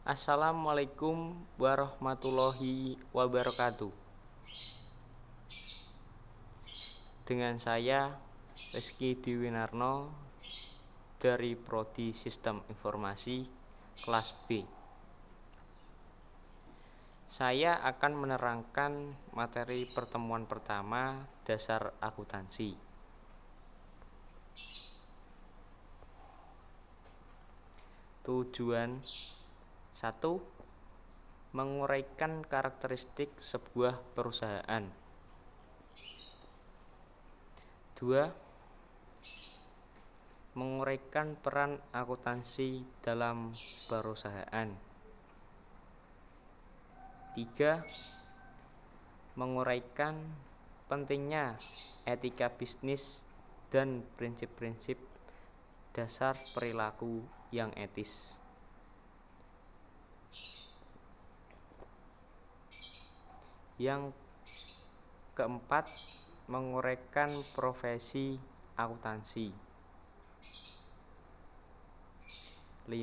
Assalamualaikum warahmatullahi wabarakatuh. Dengan saya Rizky Diwinarno dari Prodi Sistem Informasi kelas B. Saya akan menerangkan materi pertemuan pertama dasar akuntansi. Tujuan 1. Menguraikan karakteristik sebuah perusahaan. 2. Menguraikan peran akuntansi dalam perusahaan. 3. Menguraikan pentingnya etika bisnis dan prinsip-prinsip dasar perilaku yang etis. Yang keempat, menguraikan profesi akuntansi. 5.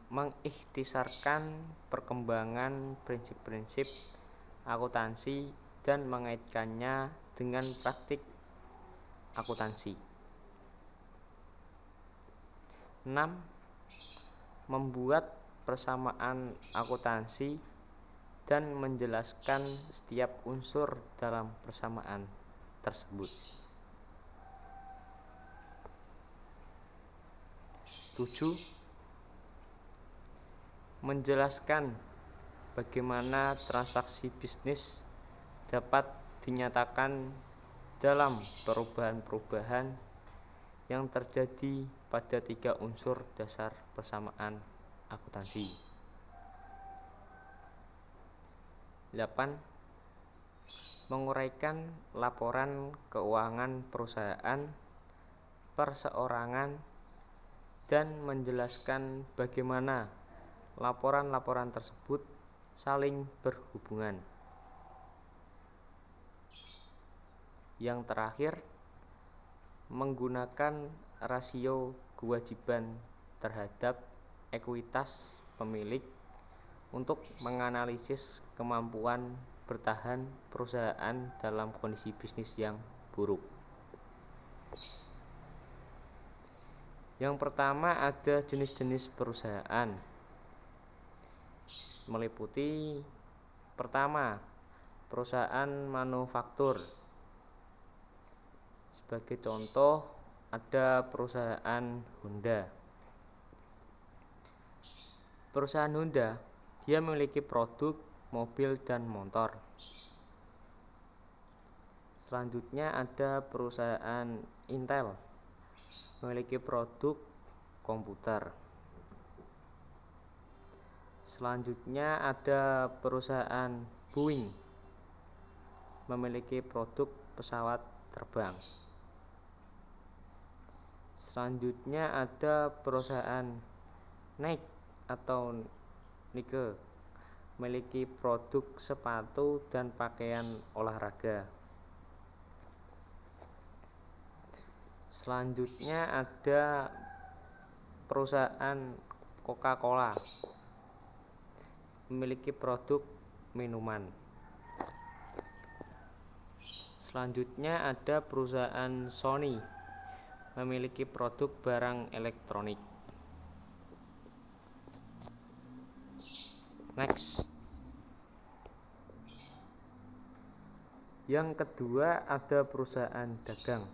Mengikhtisarkan perkembangan prinsip-prinsip akuntansi dan mengaitkannya dengan praktik akuntansi. 6. Membuat persamaan akuntansi dan menjelaskan setiap unsur dalam persamaan tersebut. 7. Menjelaskan bagaimana transaksi bisnis dapat dinyatakan dalam perubahan-perubahan yang terjadi pada 3 unsur dasar persamaan akuntansi. 8. Menguraikan laporan keuangan perusahaan, perseorangan, dan menjelaskan bagaimana laporan-laporan tersebut saling berhubungan. Yang terakhir, menggunakan rasio kewajiban terhadap ekuitas pemilik untuk menganalisis kemampuan bertahan perusahaan dalam kondisi bisnis yang buruk. Yang pertama, ada jenis-jenis perusahaan. Meliputi pertama, perusahaan manufaktur. Sebagai contoh, ada perusahaan Honda. Perusahaan Honda, dia memiliki produk mobil dan motor. Selanjutnya ada perusahaan Intel, memiliki produk komputer. Selanjutnya ada perusahaan Boeing, memiliki produk pesawat terbang. Selanjutnya ada perusahaan Nike atau Nike, memiliki produk sepatu dan pakaian olahraga. Selanjutnya ada perusahaan Coca-Cola, memiliki produk minuman. Selanjutnya ada perusahaan Sony, memiliki produk barang elektronik. Next. Yang kedua, ada perusahaan dagang.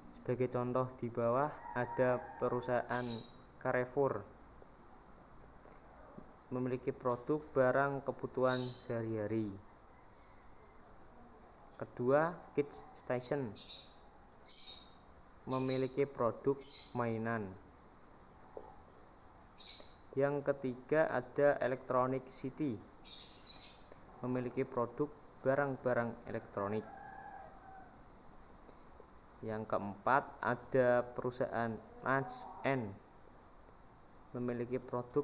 Sebagai contoh di bawah ada perusahaan Carrefour, memiliki produk barang kebutuhan sehari-hari. Kedua, Kids Station, memiliki produk mainan. Yang ketiga ada Electronic City, memiliki produk barang-barang elektronik. Yang keempat ada perusahaan H&M, memiliki produk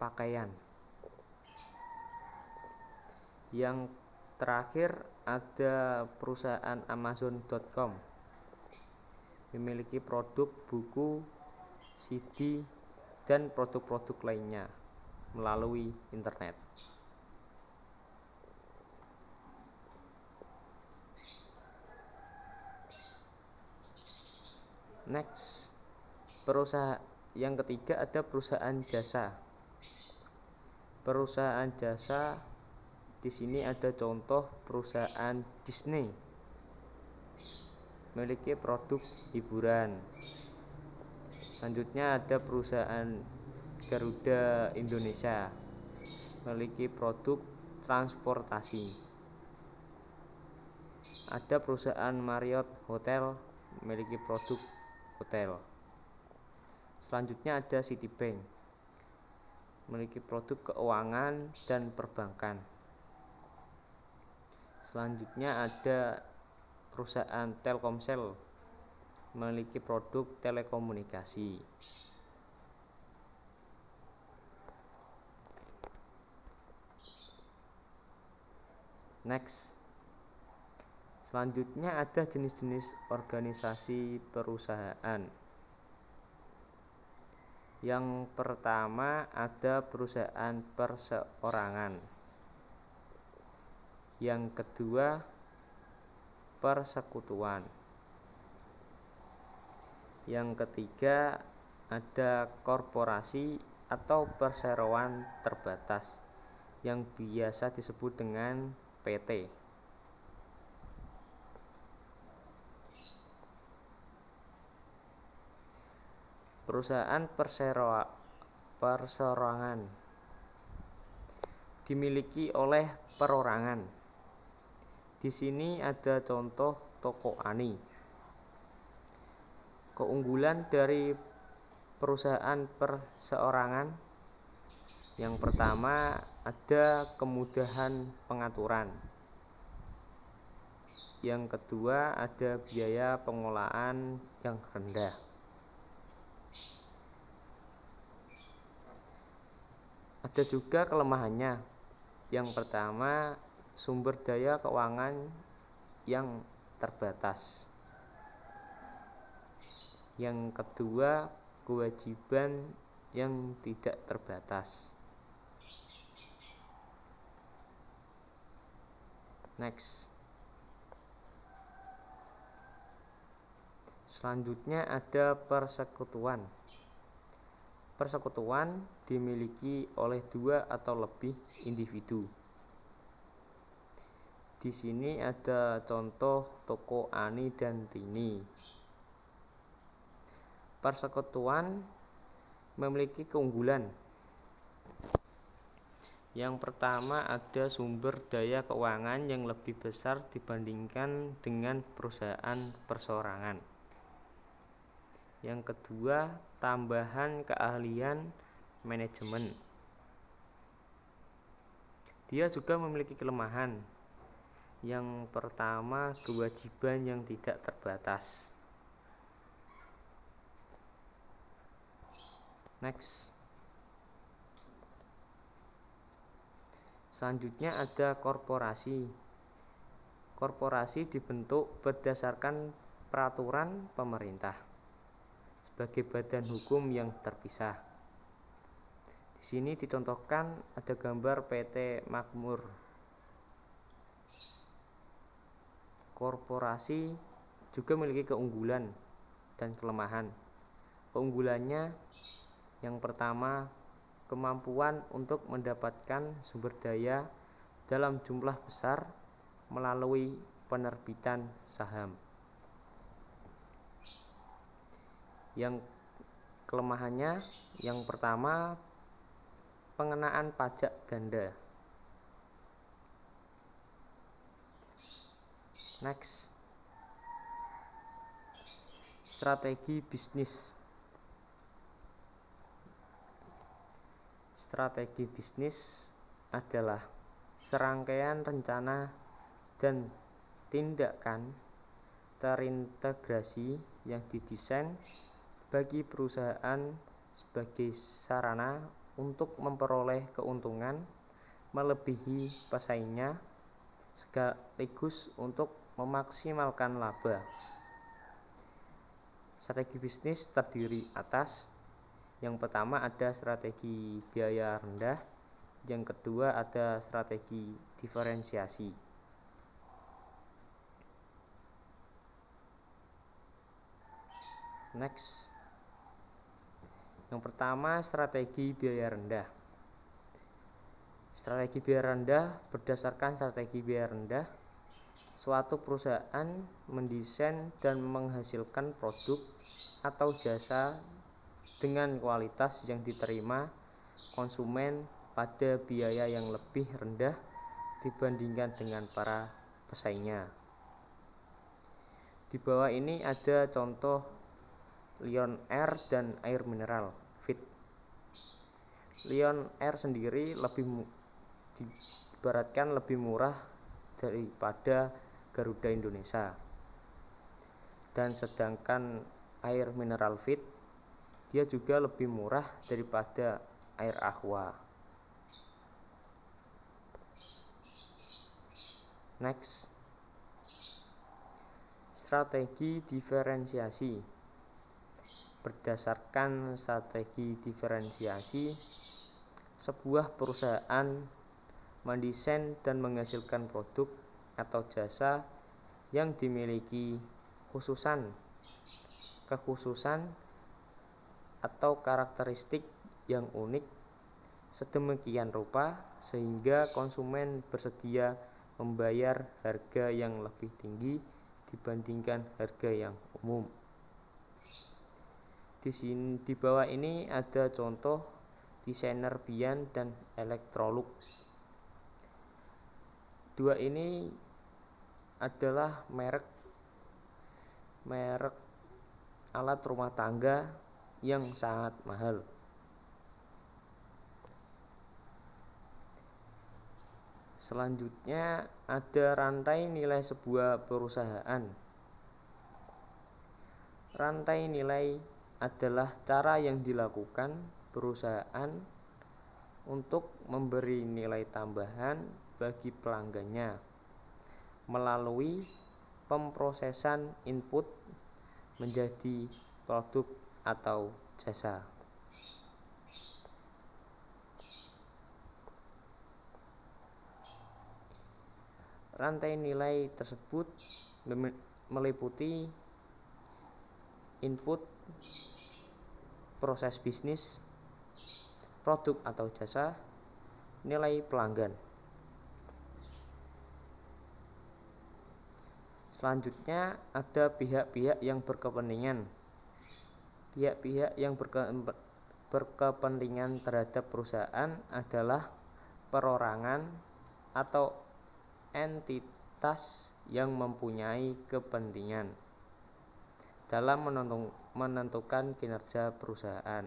pakaian. Yang terakhir ada perusahaan Amazon.com, memiliki produk buku, CD, dan produk-produk lainnya. melalui internet. Next, perusahaan yang ketiga ada perusahaan jasa. Perusahaan jasa di sini ada contoh perusahaan Disney, memiliki produk hiburan. Selanjutnya ada perusahaan Garuda Indonesia, memiliki produk transportasi. Ada perusahaan Marriott Hotel, memiliki produk hotel. Selanjutnya ada Citibank, memiliki produk keuangan dan perbankan. Selanjutnya ada perusahaan Telkomsel, memiliki produk telekomunikasi. Next, selanjutnya ada jenis-jenis organisasi perusahaan. Yang pertama ada perusahaan perseorangan. Yang kedua persekutuan. Yang ketiga ada korporasi atau perseroan terbatas yang biasa disebut dengan PT. Perusahaan perseorangan dimiliki oleh perorangan. Di sini ada contoh toko Ani. Keunggulan dari perusahaan perseorangan yang pertama ada kemudahan pengaturan. Yang kedua ada biaya pengolahan yang rendah. Ada juga kelemahannya. Yang pertama, sumber daya keuangan yang terbatas. Yang kedua, kewajiban yang tidak terbatas. Next. Selanjutnya ada persekutuan. Persekutuan dimiliki oleh 2 atau lebih individu. Di sini ada contoh toko Ani dan Tini. Persekutuan memiliki keunggulan. Yang pertama ada sumber daya keuangan yang lebih besar dibandingkan dengan perusahaan perseorangan. Yang kedua, tambahan keahlian manajemen. Dia juga memiliki kelemahan. Yang pertama, kewajiban yang tidak terbatas. Next. Selanjutnya ada korporasi. Korporasi dibentuk berdasarkan peraturan pemerintah sebagai badan hukum yang terpisah. Di sini dicontohkan ada gambar PT Makmur. Korporasi juga memiliki keunggulan dan kelemahan. Keunggulannya yang pertama, kemampuan untuk mendapatkan sumber daya dalam jumlah besar melalui penerbitan saham. Yang kelemahannya yang pertama, pengenaan pajak ganda. Next. Strategi bisnis. Strategi bisnis adalah serangkaian rencana dan tindakan terintegrasi yang didesain bagi perusahaan sebagai sarana untuk memperoleh keuntungan melebihi pesaingnya sekaligus untuk memaksimalkan laba. Strategi bisnis terdiri atas Yang pertama ada strategi biaya rendah, yang kedua ada strategi diferensiasi. Next. Yang pertama strategi biaya rendah. Strategi biaya rendah, berdasarkan strategi biaya rendah, suatu perusahaan mendesain dan menghasilkan produk atau jasa dengan kualitas yang diterima konsumen pada biaya yang lebih rendah dibandingkan dengan para pesaingnya. Di bawah ini ada contoh Lion Air dan air mineral Fit. Lion Air sendiri diibaratkan lebih murah daripada Garuda Indonesia. Dan sedangkan air mineral Fit dia juga lebih murah daripada air Aqua. Next. Strategi diferensiasi. Berdasarkan strategi diferensiasi, sebuah perusahaan mendesain dan menghasilkan produk atau jasa yang dimiliki kekhususan atau karakteristik yang unik sedemikian rupa sehingga konsumen bersedia membayar harga yang lebih tinggi dibandingkan harga yang umum. Di bawah ini ada contoh Designer Bian dan Electrolux. Dua ini adalah merek alat rumah tangga yang sangat mahal. Selanjutnya ada rantai nilai sebuah perusahaan. Rantai nilai adalah cara yang dilakukan perusahaan untuk memberi nilai tambahan bagi pelanggannya melalui pemrosesan input menjadi produk atau jasa. Rantai nilai tersebut meliputi input, proses bisnis, produk atau jasa, nilai pelanggan. Selanjutnya ada pihak-pihak yang berkepentingan. Pihak-pihak yang berkepentingan terhadap perusahaan adalah perorangan atau entitas yang mempunyai kepentingan dalam menentukan kinerja perusahaan.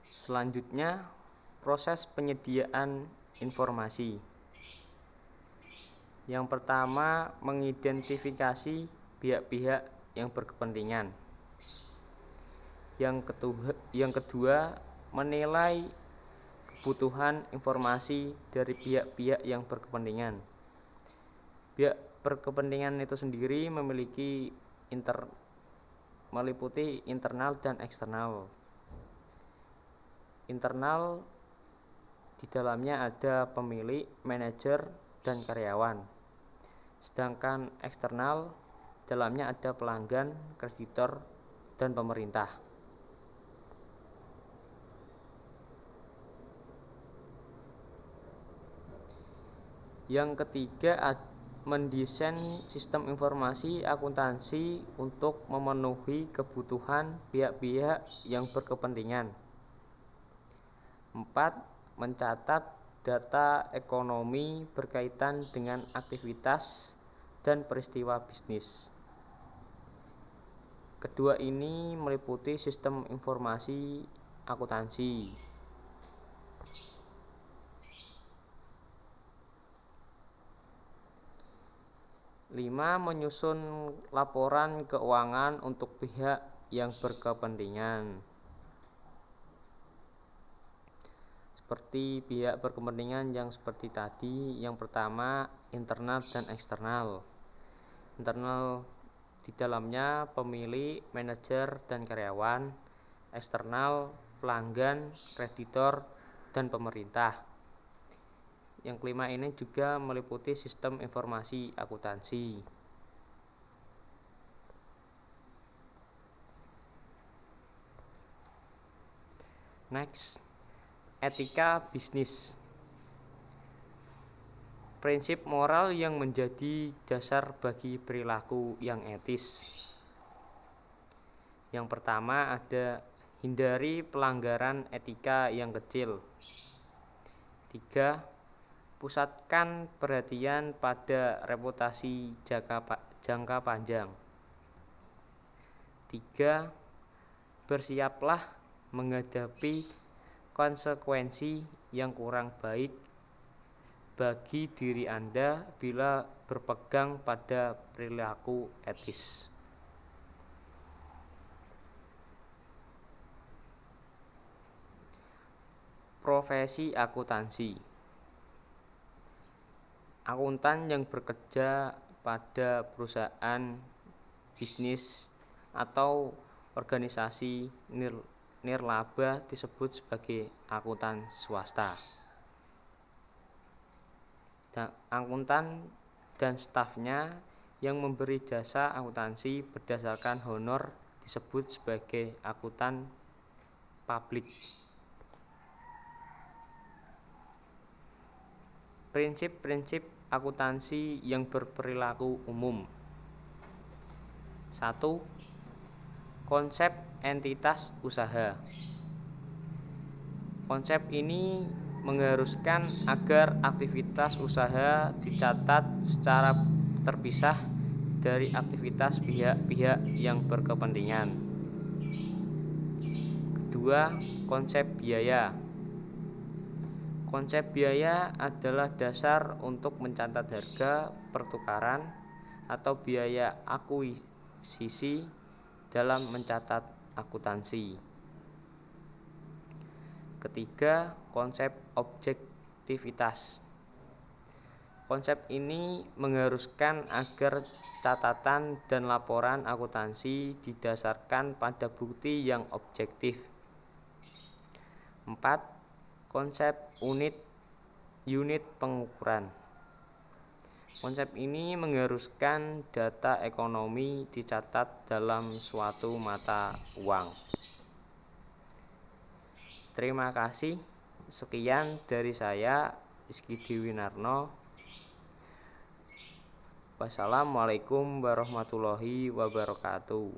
Selanjutnya, proses penyediaan informasi. Yang pertama, mengidentifikasi pihak-pihak yang berkepentingan. Yang kedua, menilai kebutuhan informasi dari pihak-pihak yang berkepentingan. Pihak berkepentingan itu sendiri meliputi internal dan eksternal. Internal di dalamnya ada pemilik, manajer, dan karyawan. Sedangkan eksternal dalamnya ada pelanggan, kreditor, dan pemerintah. Yang ketiga, mendesain sistem informasi akuntansi untuk memenuhi kebutuhan pihak-pihak yang berkepentingan. 4. Mencatat data ekonomi berkaitan dengan aktivitas dan peristiwa bisnis. Kedua ini meliputi sistem informasi akuntansi. 5. Menyusun laporan keuangan untuk pihak yang berkepentingan. Seperti pihak berkepentingan yang seperti tadi, yang pertama internal dan eksternal. Internal di dalamnya pemilik, manajer, dan karyawan. eksternal, pelanggan, kreditor, dan pemerintah. Yang kelima ini juga meliputi sistem informasi akuntansi. Next, etika bisnis. Prinsip moral yang menjadi dasar bagi perilaku yang etis. Yang pertama ada hindari pelanggaran etika yang kecil. 3. Pusatkan perhatian pada reputasi jangka panjang. 3. Bersiaplah menghadapi konsekuensi yang kurang baik bagi diri Anda bila berpegang pada perilaku etis. Profesi akuntansi. Akuntan yang bekerja pada perusahaan, bisnis, atau organisasi nirlaba disebut sebagai akuntan swasta. Akuntan dan stafnya yang memberi jasa akuntansi berdasarkan honor disebut sebagai akuntan publik. Prinsip-prinsip akuntansi yang berperilaku umum. 1. Konsep entitas usaha. Konsep ini mengharuskan agar aktivitas usaha dicatat secara terpisah dari aktivitas pihak-pihak yang berkepentingan. Kedua, konsep biaya. Konsep biaya adalah dasar untuk mencatat harga pertukaran atau biaya akuisisi dalam mencatat akuntansi. Ketiga, konsep objektivitas. Konsep ini mengharuskan agar catatan dan laporan akuntansi didasarkan pada bukti yang objektif. 4. Konsep unit pengukuran. Konsep ini mengharuskan data ekonomi dicatat dalam suatu mata uang. Terima kasih. Sekian dari saya, Rizky Dewinarno. Wassalamualaikum warahmatullahi wabarakatuh.